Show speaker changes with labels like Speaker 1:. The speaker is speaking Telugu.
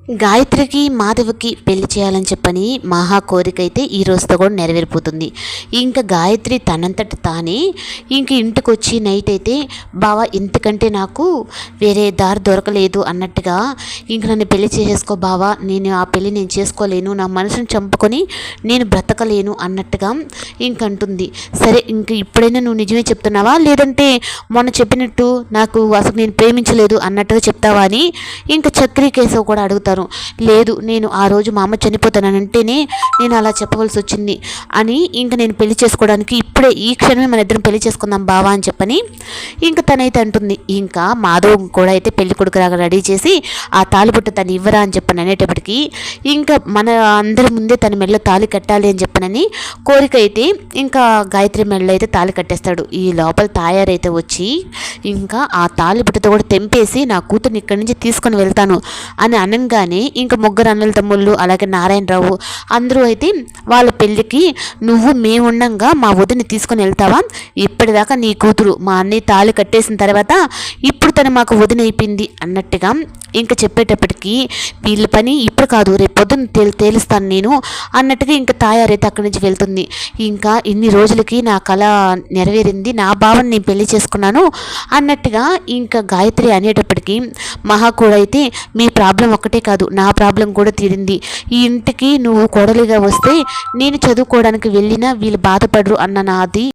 Speaker 1: గాయత్రికి మాధవ్కి పెళ్లి చేయాలని చెప్పని మహా కోరిక అయితే ఈ రోజుతో కూడా నెరవేరిపోతుంది. ఇంకా గాయత్రి తనంతట తానే ఇంక ఇంటికి వచ్చి నైట్ అయితే బావ ఇంతకంటే నాకు వేరే దారి దొరకలేదు అన్నట్టుగా ఇంక నన్ను పెళ్లి చేసేసుకో బావా, నేను ఆ పెళ్లి నేను చేసుకోలేను, నా మనసును చంపుకొని నేను బ్రతకలేను అన్నట్టుగా ఇంకంటుంది. సరే ఇంక ఇప్పుడైనా నువ్వు నిజమే చెప్తున్నావా, లేదంటే మొన్న చెప్పినట్టు నాకు అసలు నేను ప్రేమించలేదు అన్నట్టుగా చెప్తావా అని ఇంకా చక్రీ కేశవ్ కూడా అడుగుతారు. లేదు, నేను ఆ రోజు మా అమ్మ చనిపోతానంటేనే నేను అలా చెప్పవలసి వచ్చింది అని ఇంక నేను పెళ్లి చేసుకోవడానికి ఇప్పుడే ఈ క్షణమే మన ఇద్దరం పెళ్లి చేసుకుందాం బావా అని చెప్పని ఇంక తనైతే అంటుంది. ఇంకా మాధవ్ కూడా అయితే పెళ్లి కొడుకులాగా రెడీ చేసి ఆ తాలిబుట్ట తను ఇవ్వరా అని చెప్పని అనేటప్పటికీ ఇంకా మన అందరి ముందే తన మెడలో తాళి కట్టాలి అని చెప్పనని కోరిక అయితే ఇంకా గాయత్రి మెడలో అయితే తాళి కట్టేస్తాడు. ఈ లోపల తాయారైతే వచ్చి ఇంకా ఆ తాలిబుట్టతో కూడా తెంపేసి నా కూతుర్ని ఇక్కడి నుంచి తీసుకొని వెళ్తాను అని అనగానే ఇంకా ముగ్గురు అన్నల తమ్ముళ్ళు అలాగే నారాయణరావు అందరూ అయితే వాళ్ళ పెళ్ళికి నువ్వు మేముండంగా మా వదిని తీసుకొని వెళ్తావా, ఇప్పటిదాకా నీ కూతురు మా అన్నయ్య తాళి కట్టేసిన తర్వాత ఇప్పుడు తను మాకు వదిన అయిపోయింది అన్నట్టుగా ఇంకా చెప్పేటప్పటికీ వీళ్ళ పని ఇప్పుడు కాదు రేపు పొద్దున్న తేలుస్తాను నేను అన్నట్టుగా ఇంకా తాయారైతే అక్కడి నుంచి వెళ్తుంది. ఇంకా ఇన్ని రోజులకి నా కళ నెరవేరింది, నా భావన నేను పెళ్లి చేసుకున్నాను అన్నట్టుగా ఇంకా గాయత్రి అనేటప్పటికీ మహా కూడా అయితే మీ ప్రాబ్లం ఒక్కటే కాదు నా ప్రాబ్లం కూడా తీరింది, ఈ ఇంటికి నువ్వు కోడలిగా వస్తే నేను చదువుకోవడానికి వెళ్ళినా వీళ్ళు బాధపడరు అన్న నాది